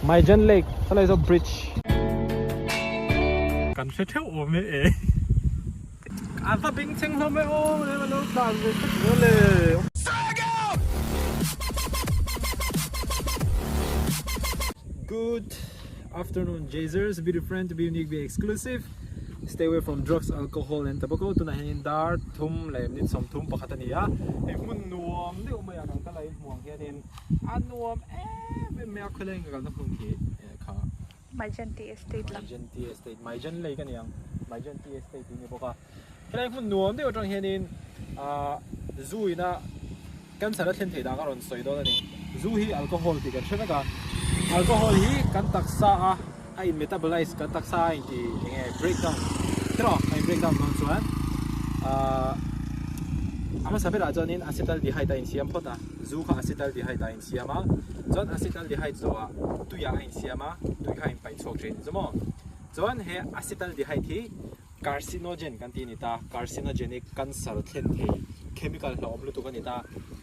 Maijan Lake đó là do bridge cần sẽ theo ôm ấy à và bình thường không mấy ôm nên mà nó làm về tất cảเลย Good afternoon, Jazers. Be different, be unique, be exclusive. Stay away from drugs, alcohol, and tobacco. Tonight in dar thum lem nit som thum pakhatania. He mun nuam de umaya nang talai muang hianin anuam be me akhaleng gal na phung hi kha Maijan Tea Estate lang. Maijan Tea Estate, Maijan Lake kaniang Maijan Tea Estate ni boka. Kaya mun nuam de otang hianin zuina kan sara thlen thei da ka ron soi do ni zu hi alcohol ti kan thena ka alcohol hi kan taksa a in metabolize kan taksa in ti nge breakdown tro ai breakdown non chuan ama sabera jonin acetaldehyde in siam phota zu kha acetaldehyde in siama jon acetaldehyde zoa tu ya in siama tu kha in pai chok thin zomo jon he acetaldehyde hi carcinogen kan ti ni ta carcinogenic cancer thlen thei chemical hlom lu tu kan ni ta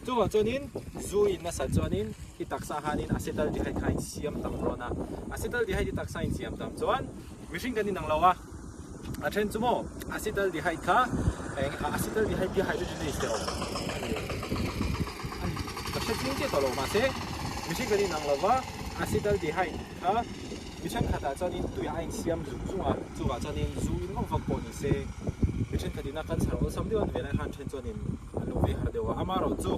chuwa chonin zu in na sa chonin i taksa hanin acetaldehyde khain siam tam rona acetaldehyde taksa in siam tam chuan mishing kan ni nang lawa a then chumo acetaldehyde kha acetaldehyde bi hydrogenase te ta ching che to lo ma se mishing kan ni nang lawa acetaldehyde kha mishang khata chonin tu ya in siam zu zuwa chuwa chonin zu in mong fak ko ni se mishang kadina kan sar ol sam diwan vela khan then chonin alo ve har dewa amaro chu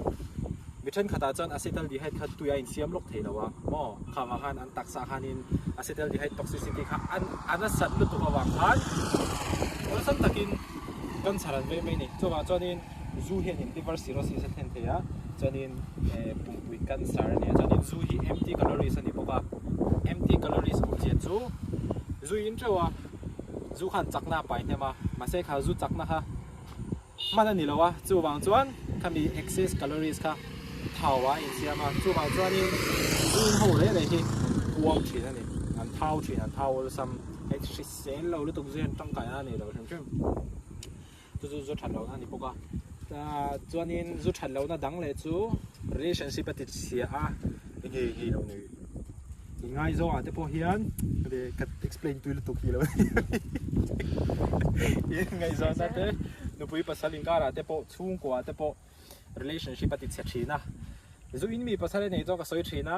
Michan khata chon acetaldehyde kha tuya in siam lok theilawa mo khama khan an taksa khanin acetaldehyde toxicity kha an anasat lu tuwa wa khan orsam takin kan saran ve me ni chowa chonin zu hen in liver cirrhosis a then theya chonin pungpui cancer ne chonin zu hi empty calories ani boka empty calories of jet chu zu in chowa zu khan chakna pai nema mase kha zu chakna kha mana ni lawa chu wang chuan khami excess calories kha thawa in siama chu wang chuan in ho le le hi tuam thin ani an thau thin an thau sam extra sen lo lu tuk zen tang kai ani lo thm thm chu than lo ani poka ta chuan in zu than lo na dang le chu relationship ati sia a hi lo ni ngai zo ate po hian de kat explain tu lu tuk hi lo ngai zo na te no pui pasalin kara te po chung ko te po relationship ati che thina zu in mi pasale nei zo ka soi thina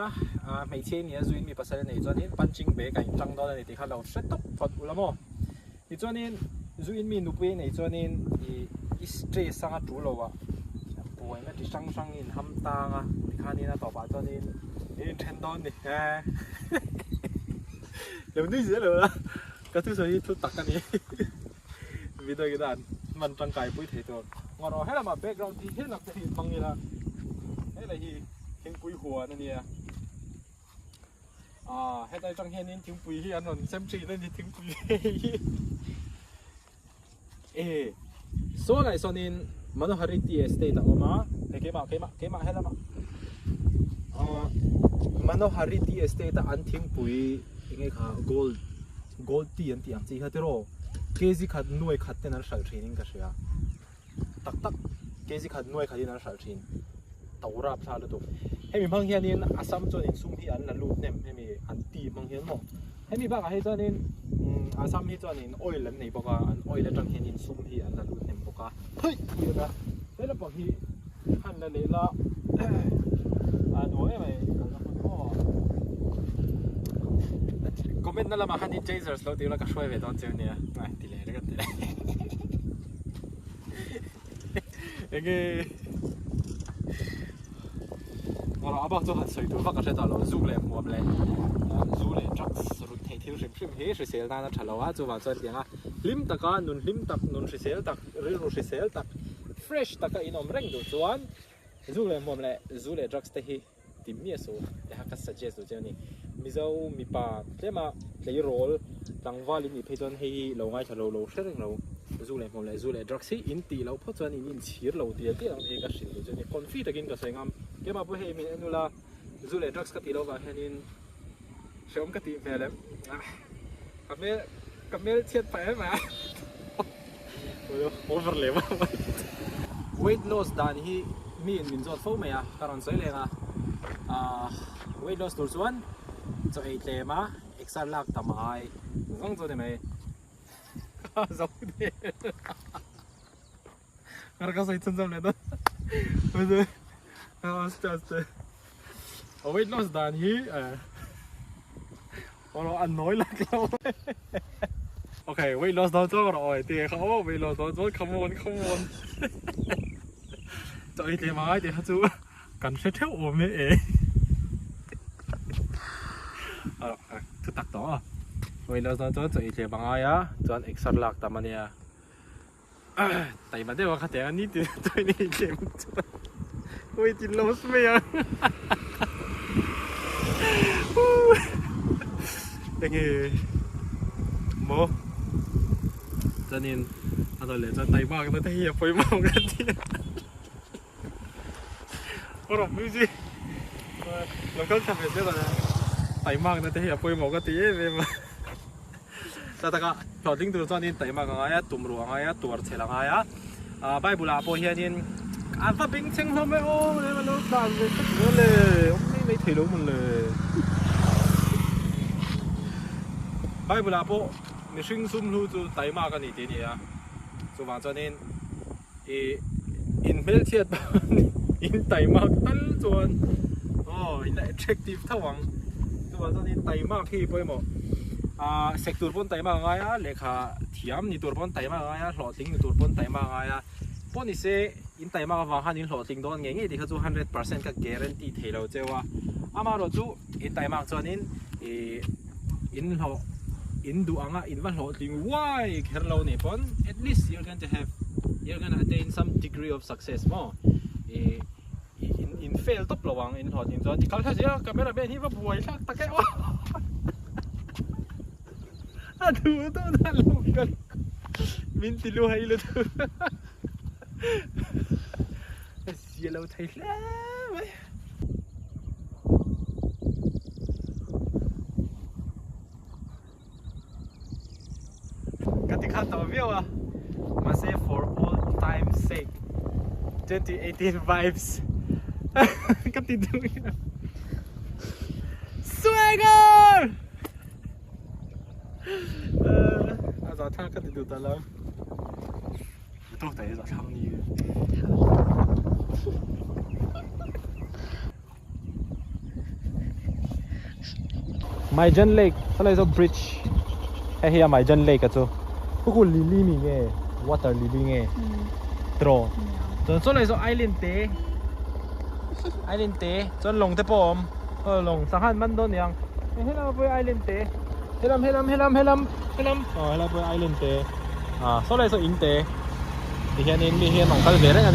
mai che ni zu in mi pasale nei zo in punching be kai tang do ni ti kha lo set top thot ulamo ti zo in zu in mi nu pui nei zo in i stress sanga tu lo wa poi na ti sang sang in ham ta nga ti kha ni na to ba zo in ten don ni ha lo ni je lo la ka tu so hi tu tak ka ni video cái đàn mình trang cài bụi thế rồi ngoài đó hết là mà background thì hết là cái hình bằng như là hết là gì tiếng bụi hùa này nè hết đây trong hiện nên tiếng bụi thì anh còn xem gì nên tiếng bụi số này số nên Manohari Tea Estate đó mà cái mà hết là mà Manohari Tea Estate anh tiếng bụi nghe khá gold tea anh tiếng gì hết rồi kezi khat nuai khat ten an sal training ka sia tak tak kezi khat nuai khatin an sal thin tawra phla lu tu hemi mang hianin asam chon in sum hi an la lut nem hemi an ti mang hian mo hemi ba ka he chon in asam hi chon in oil an nei boka an oil atang hianin sum hi an la lut nem boka hoi na hela pa hi han la lela no mai comment na lama hani Jazers lo ti la ka shwai ve don chen nia ai ti le ga te ege ngora aba to han sai tu va ka se ta lo zu le mo ble zu le trucks ru thei thiu rim rim he se sel na thalo wa chu wa chon tianga lim taka nun lim tak nun se sel tak ri ru se sel tak fresh taka inom reng du chuan zu le mo ble zu le trucks te hi tim mi so ya ka suggest du chani mizo mi pa tema lei rol tangwal mi phedon hei lo ngai thalo lo shereng lo zu le mom le zu le drug si in ti lo pho chuan in chir lo ti ti ang he ka sil du chani confi takin ka sengam kema po hei mi anula zu le drugs ka ti lo wa henin shom ka ti velem kamel chet pa ma over le weight loss dan hi mi in min zot fo me ya karon sai le nga weight loss tur chuan cho ai tle mà extra lạc tầm ai không cho mày giống thế Mereka saya cenzam lepas tu, astaga. Awet loss dan hi, kalau ăn nói là lâu. Okay, weight loss đó cho rồi, thì không weight loss đó cho come on. Cho thì mà thì chú cần phải theo ôm ấy. Thứ tắc đó. Weight loss đó cho thì bằng ai á, cho anh extra lạc tầm anh à. Tại mà thế mà khát anh đi từ tôi đi game ôi chị lost mày à anh nghe mo cho nên anh tôi lấy cho tay mà nó thấy hiệp với màu cái gì có đồng ý gì nó có cảm giác là tay mà nó thấy hiệp với màu cái gì vậy màแต่ก็พอทิ้งตัวจอนี่แต่มาก็ง่ายตุ่มรัวง่ายตัวเชลง่ายใบบุหรี่พอเฮียนี่อันฟ้าบิงเชิงลมไม่โอ้เลยมันรู้ตามเลยสักเยอะเลยไม่ถือรู้มันเลยใบบุหรี่พอมีชิงซุ่มรู้ตัวแต่มากันนี่ทีนี้ส่วนว่าจอนี่อินเมลเชียดอินแต่มาตั้งจวนอิน attractive เท่าวังส่วนว่าจอนี่แต่มาที่ไปหมดsektor pun tay ma ngaya lekha thiam ni tur pon tay ma ngaya hloting ni tur pon tay ma ngaya pon ni se in tay ma wa han in hloting don nge nge ti kha chu 100% ka guarantee thelo chewa ama ro chu in tay ma chonin in du anga in van hloting why kherlo ni pon at least you're going to attain some degree of success mo in fail top lawang in hloting chon ti kal kha sia camera ben hi wa buai thak takai aduh tu dah lupa minti lu hai lu tu sialau Thailand ketika tahu view masih for all time sake 2018 vibes ketika swagger giờ thang cái từ từ lớn tôi thấy giờ thang như Maijan Lake sao lại so bridge hay hay Maijan Lake à chú cô lily mình nghe water lily nghe draw rồi sao lại so island té cho lồng té bom lồng sang han man don yang hay là với island té Helam helam với island té sau này so in té thì hiện nay hiện nông khai về đấy anh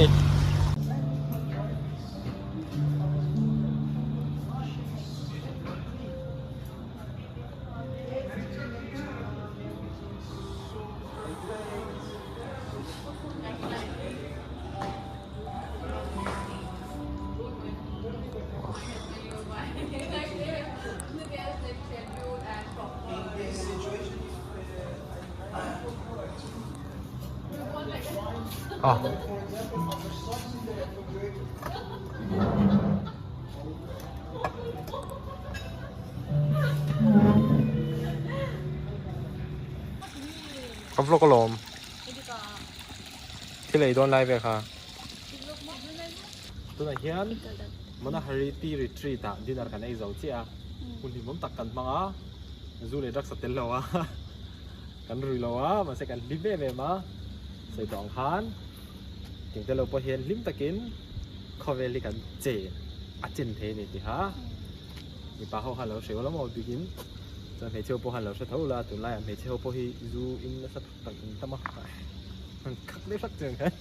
Có vlog có lồm thì lấy đón lại về hả tôi là hiền mà nó Hariti retreat à đi nào cái này giàu chứคุณที่ผมตักกันมาดูเลยรักสเตลล์กันรุยแล้วมันใส่กันลิเว่เลยมาใส่ดองคันถึงจะเราพอเห็นลิมตะกินคอเวลิกันเจอาจินเทนี่ดิฮะมีปลาเขาหันเราเสียวแล้วมาดูกินจะให้เชี่ยวพอหันเราเสียเท่าละตัวไรให้เชี่ยวพอให้ดูอินสักตักตั้มมันคักได้สักเจอกัน